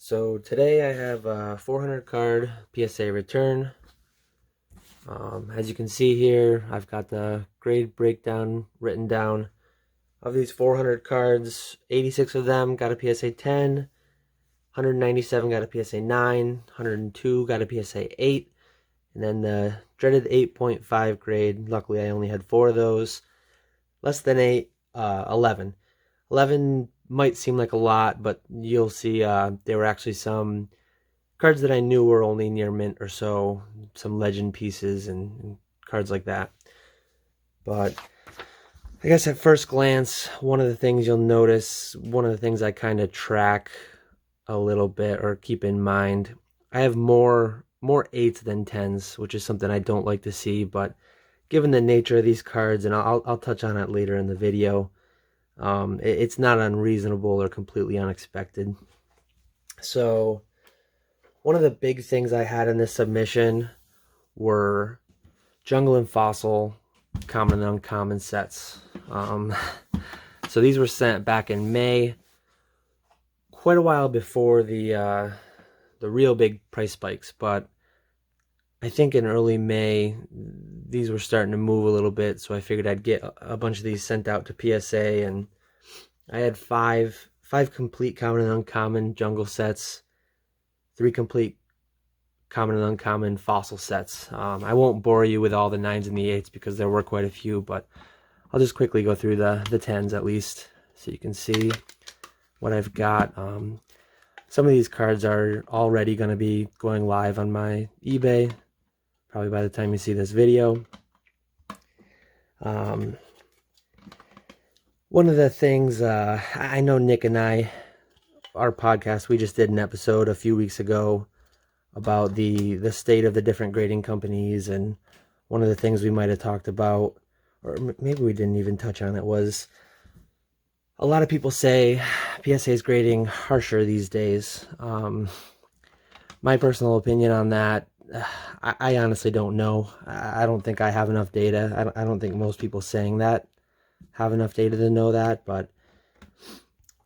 So today I have a 400 card PSA return. As you can see here, I've got the grade breakdown written down. Of these 400 cards, 86 of them got a PSA 10, 197 got a PSA 9, 102 got a PSA 8, and then the dreaded 8.5 grade. Luckily I only had 4 of those. Less than 8, 11. 11 might seem like a lot, but you'll see there were actually some cards that I knew were only near mint or so, some legend pieces and cards like that. But I guess at first glance, one of the things you'll notice, one of the things I kind of track a little bit or keep in mind, I have more 8s than 10s, which is something I don't like to see, but given the nature of these cards, and I'll touch on it later in the video, it's not unreasonable or completely unexpected. So one of the big things I had in this submission were jungle and fossil common and uncommon sets. So these were sent back in May, quite a while before the real big price spikes, but I think in early May these were starting to move a little bit, so I figured I'd get a bunch of these sent out to PSA, and I had five complete common and uncommon jungle sets, 3 complete common and uncommon fossil sets. I won't bore you with all the 9s and the 8s because there were quite a few, but I'll just quickly go through the 10s at least so you can see what I've got. Some of these cards are already going to be going live on my eBay, probably by the time you see this video. One of the things, I know Nick and I, our podcast, we just did an episode a few weeks ago about the state of the different grading companies, and one of the things we might have talked about, or maybe we didn't even touch on it, was a lot of people say PSA is grading harsher these days. My personal opinion on that, I honestly don't know. I don't think I have enough data. I don't think most people saying that have enough data to know that, but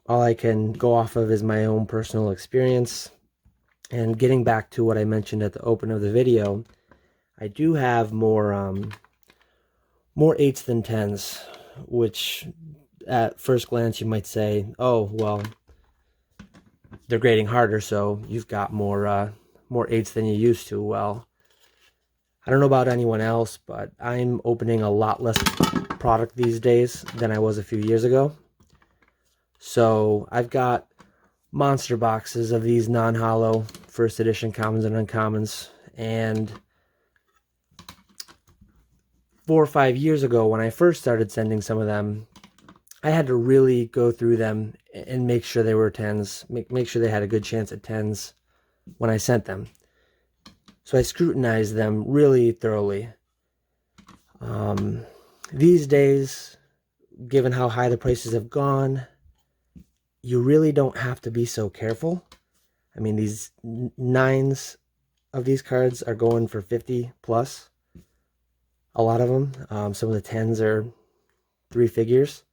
all I can go off of is my own personal experience. And getting back to what I mentioned at the open of the video, I do have more 8s than 10s, which at first glance you might say, oh, well, they're grading harder, so you've got more 8s than you used to. Well, I don't know about anyone else, but I'm opening a lot less product these days than I was a few years ago. So I've got monster boxes of these non-hollow first edition commons and uncommons, and 4 or 5 years ago when I first started sending some of them, I had to really go through them and make sure they were 10s, make sure they had a good chance at 10s when I sent them. So I scrutinized them really thoroughly. These days, given how high the prices have gone, you really don't have to be so careful. I mean, these 9s of these cards are going for 50 plus. A lot of them. Some of the 10s are 3 figures.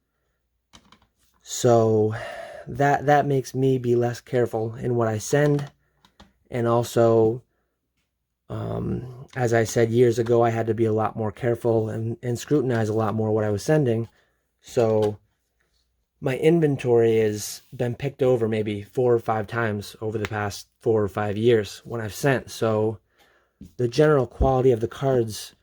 So that makes me be less careful in what I send. And also, as I said years ago, I had to be a lot more careful and scrutinize a lot more what I was sending. So my inventory has been picked over maybe 4 or 5 times over the past 4 or 5 years when I've sent. So the general quality of the cards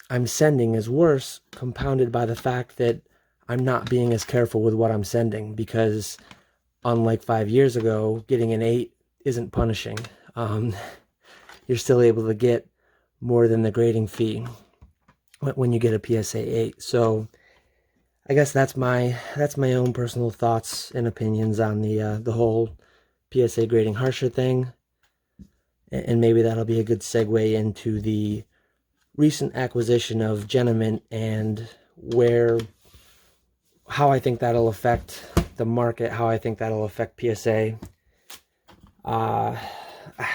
I'm sending is worse, compounded by the fact that I'm not being as careful with what I'm sending, because unlike 5 years ago, getting an 8 isn't punishing. You're still able to get more than the grading fee when you get a PSA 8. So I guess that's my own personal thoughts and opinions on the whole PSA grading harsher thing, and maybe that'll be a good segue into the recent acquisition of Genamint and how I think that'll affect the market, how I think that'll affect PSA.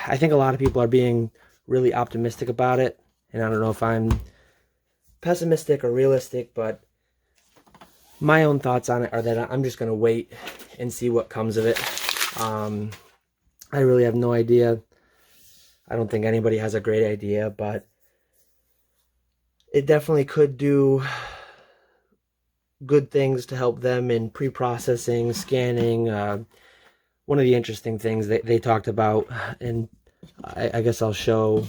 I think a lot of people are being really optimistic about it, and I don't know if I'm pessimistic or realistic, but my own thoughts on it are that I'm just going to wait and see what comes of it. I really have no idea. I don't think anybody has a great idea, but it definitely could do good things to help them in pre-processing, scanning. One of the interesting things that they talked about, and I guess I'll show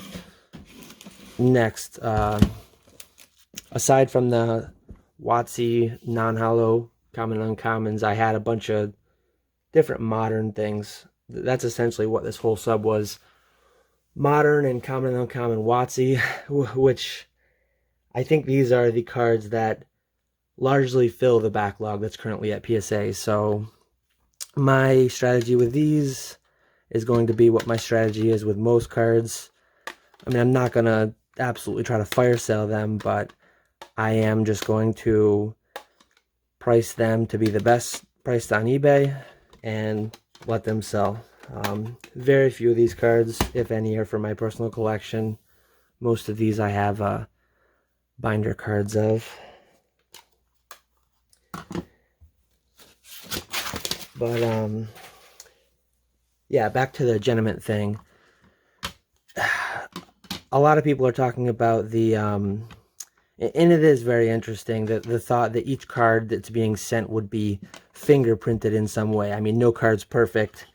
next, aside from the WotC non-hollow common uncommons, I had a bunch of different modern things. That's essentially what this whole sub was. Modern and common and uncommon WotC, which I think these are the cards that largely fill the backlog that's currently at PSA. So my strategy with these is going to be what my strategy is with most cards. I mean, I'm not going to absolutely try to fire sell them, but I am just going to price them to be the best priced on eBay and let them sell. Very few of these cards, if any, are for my personal collection. Most of these I have binder cards of. But yeah, back to the Genamint thing. A lot of people are talking about the and it is very interesting that the thought that each card that's being sent would be fingerprinted in some way. I mean, no card's perfect.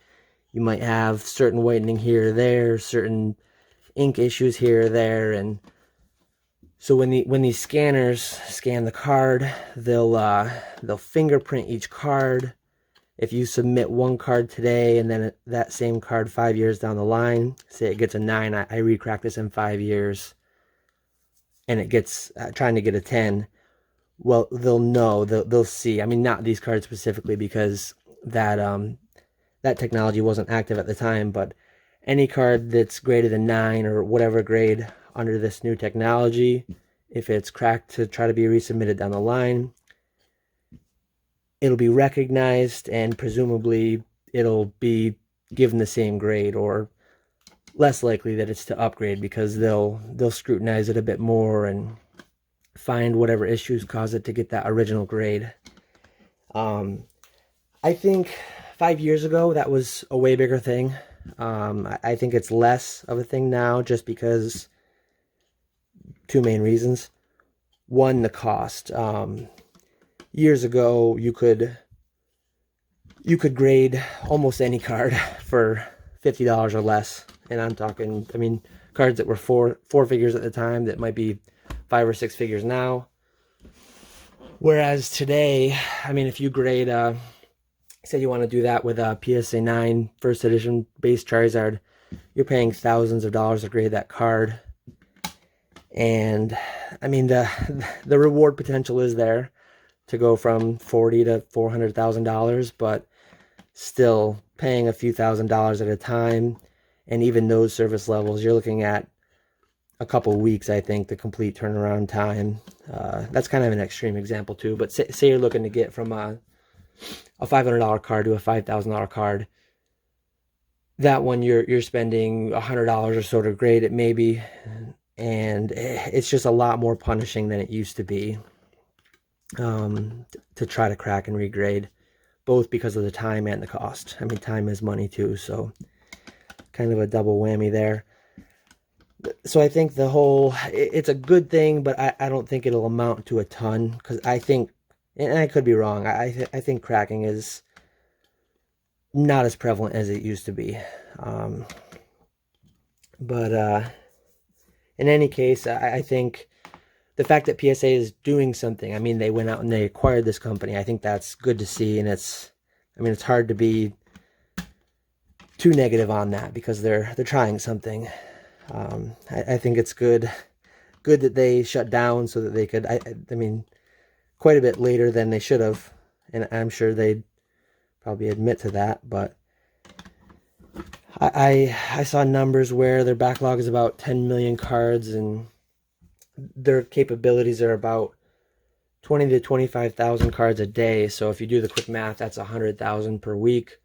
You might have certain whitening here or there, certain ink issues here or there, and so when these scanners scan the card, they'll fingerprint each card. If you submit one card today and then that same card 5 years down the line, say it gets a 9, I recrack this in 5 years, and it gets trying to get a 10, well, they'll know, they'll see. I mean, not these cards specifically because that technology wasn't active at the time, but any card that's greater than 9 or whatever grade under this new technology, if it's cracked to try to be resubmitted down the line, it'll be recognized and presumably it'll be given the same grade, or less likely that it's to upgrade because they'll scrutinize it a bit more and find whatever issues cause it to get that original grade. I think 5 years ago that was a way bigger thing. I think it's less of a thing now just because two main reasons. One, the cost. Years ago, you could grade almost any card for $50 or less, and I'm talking, I mean, cards that were four figures at the time that might be 5 or 6 figures now. Whereas today, I mean, if you grade, say you want to do that with a PSA 9 first edition base Charizard, you're paying thousands of dollars to grade that card. And I mean, the reward potential is there to go from $40,000 to $400,000, but still paying a few $1,000s at a time, and even those service levels, you're looking at a couple weeks, I think, the complete turnaround time. That's kind of an extreme example too, but say you're looking to get from a $500 card to a $5,000 card. That one you're spending $100 or so to grade it maybe, and it's just a lot more punishing than it used to be to try to crack and regrade, both because of the time and the cost. I mean, time is money too, so kind of a double whammy there. So I think it's a good thing, but I don't think it'll amount to a ton, because I think, and I could be wrong, I think cracking is not as prevalent as it used to be. But in any case, I think the fact that PSA is doing something, I mean, they went out and they acquired this company. I think that's good to see, and it's hard to be too negative on that because they're trying something. I think it's good that they shut down so that they could, I mean, quite a bit later than they should have, and I'm sure they'd probably admit to that, but I saw numbers where their backlog is about 10 million cards, and their capabilities are about 20 to 25,000 cards a day. So if you do the quick math, that's 100,000 per week.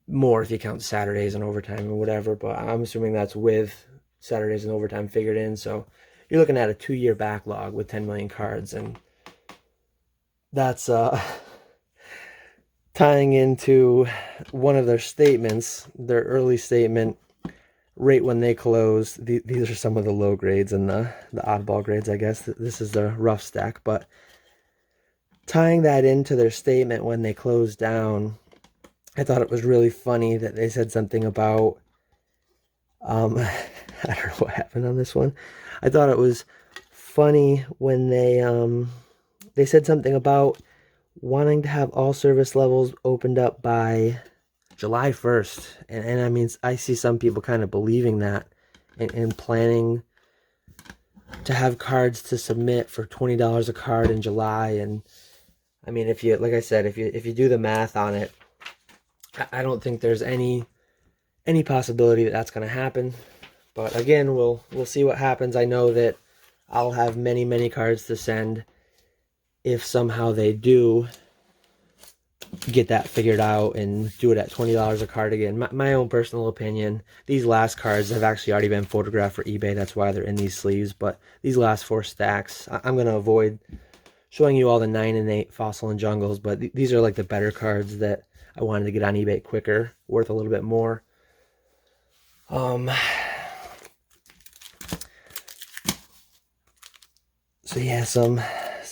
More if you count Saturdays and overtime or whatever, but I'm assuming that's with Saturdays and overtime figured in. So you're looking at a 2-year backlog with 10 million cards, and that's tying into one of their statements, their early statement, right when they closed. These are some of the low grades and the oddball grades, I guess. This is the rough stack, but tying that into their statement when they closed down, I thought it was really funny that they said something about, I don't know what happened on this one. I thought it was funny when they said something about wanting to have all service levels opened up by July 1st. And I mean, I see some people kind of believing that and planning to have cards to submit for $20 a card in July. And I mean, if you, like I said, if you do the math on it, I don't think there's any possibility that that's going to happen. But again, we'll see what happens. I know that I'll have many cards to send if somehow they do get that figured out and do it at $20 a card again. My own personal opinion, these last cards have actually already been photographed for eBay. That's why they're in these sleeves. But these last 4 stacks, I'm going to avoid showing you all the 9 and 8 Fossil and Jungles. But these are like the better cards that I wanted to get on eBay quicker, worth a little bit more. So yeah, some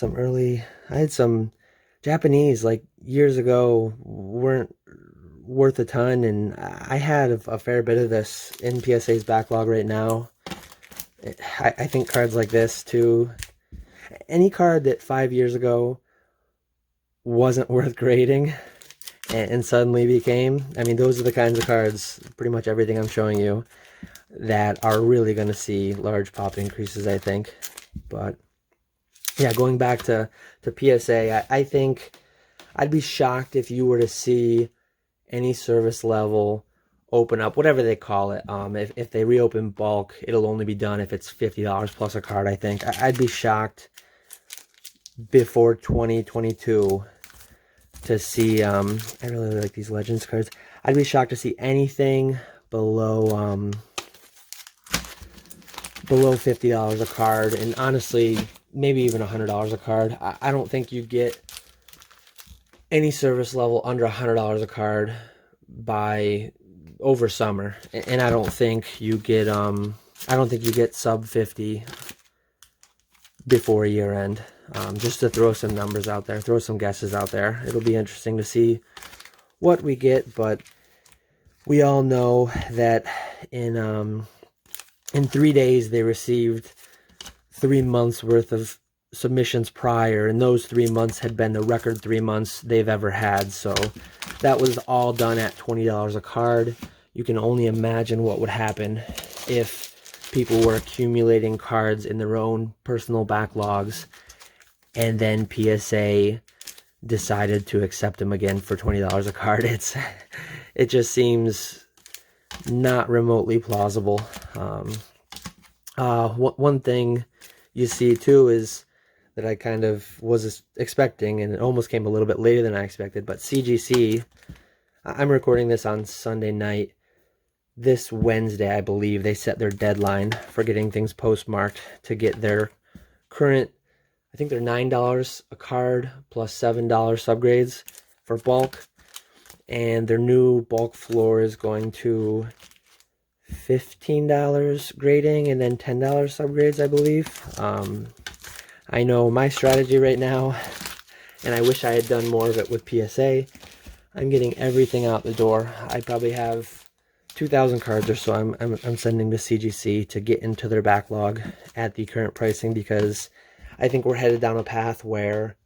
early, I had some Japanese, like years ago, weren't worth a ton, and I had a fair bit of this in PSA's backlog right now. I think cards like this too, any card that 5 years ago wasn't worth grading and suddenly became, I mean, those are the kinds of cards, pretty much everything I'm showing you, that are really going to see large pop increases, I think. But yeah, going back to PSA, I think I'd be shocked if you were to see any service level open up, whatever they call it. If they reopen bulk, it'll only be done if it's $50 plus a card, I think. I'd be shocked before 2022 to see, I really like these Legends cards. I'd be shocked to see anything below $50 a card, and honestly, maybe even $100 a card. I don't think you get any service level under $100 a card by over summer, and I don't think you get sub 50 before year end. Just to throw some numbers out there, throw some guesses out there. It'll be interesting to see what we get, but we all know that in 3 days they received 3 months worth of submissions prior, and those 3 months had been the record 3 months they've ever had. So that was all done at $20 a card. You can only imagine what would happen if people were accumulating cards in their own personal backlogs, and then PSA decided to accept them again for $20 a card. It just seems not remotely plausible. One thing you see too is that I kind of was expecting, and it almost came a little bit later than I expected, but CGC, I'm recording this on Sunday night. This Wednesday, I believe, they set their deadline for getting things postmarked to get their current, I think they're $9 a card plus $7 subgrades for bulk, and their new bulk floor is going to $15 grading and then $10 subgrades, I believe. I know my strategy right now, and I wish I had done more of it with PSA. I'm getting everything out the door. I probably have 2,000 cards or so I'm sending to CGC to get into their backlog at the current pricing, because I think we're headed down a path where,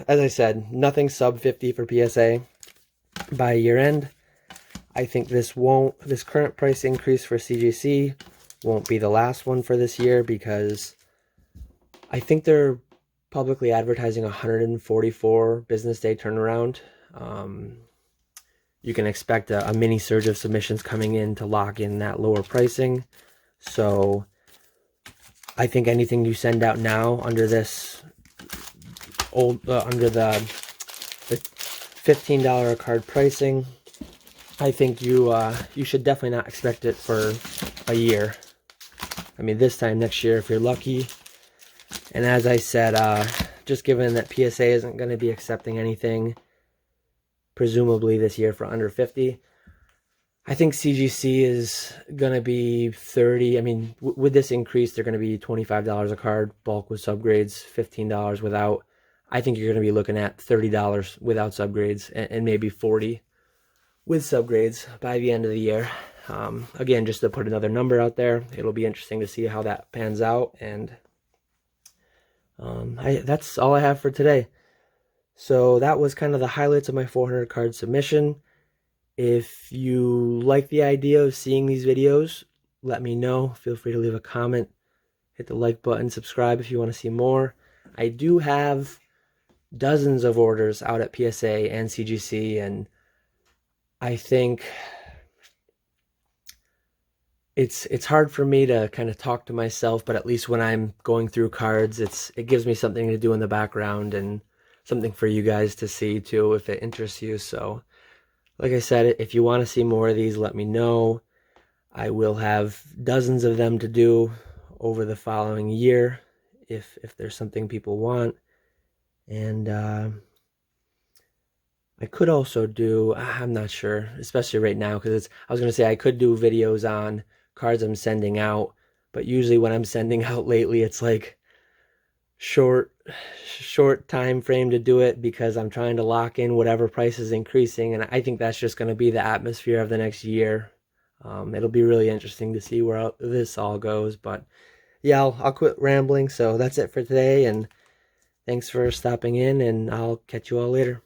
as I said, nothing sub 50 for PSA by year end. I think this current price increase for CGC won't be the last one for this year, because I think they're publicly advertising 144 business day turnaround. You can expect a mini surge of submissions coming in to lock in that lower pricing. So I think anything you send out now under this under the $15 a card pricing, I think you should definitely not expect it for a year. I mean, this time next year if you're lucky. And as I said, just given that PSA isn't going to be accepting anything, presumably this year, for under 50. I think CGC is going to be 30. I mean, with this increase, they're going to be $25 a card, bulk with subgrades, $15 without. I think you're going to be looking at $30 without subgrades and maybe $40 with subgrades by the end of the year. Again, just to put another number out there, it'll be interesting to see how that pans out. And that's all I have for today. So that was kind of the highlights of my 400 card submission. If you like the idea of seeing these videos, let me know. Feel free to leave a comment, hit the like button, subscribe if you want to see more. I do have dozens of orders out at PSA and CGC, and I think it's hard for me to kind of talk to myself, but at least when I'm going through cards, it gives me something to do in the background and something for you guys to see too if it interests you. So like I said, if you want to see more of these, let me know. I will have dozens of them to do over the following year if there's something people want. And I could also do, I'm not sure, especially right now, because I was going to say I could do videos on cards I'm sending out, but usually when I'm sending out lately, it's like short time frame to do it because I'm trying to lock in whatever price is increasing, and I think that's just going to be the atmosphere of the next year. It'll be really interesting to see where this all goes, but yeah, I'll quit rambling. So that's it for today, and thanks for stopping in, and I'll catch you all later.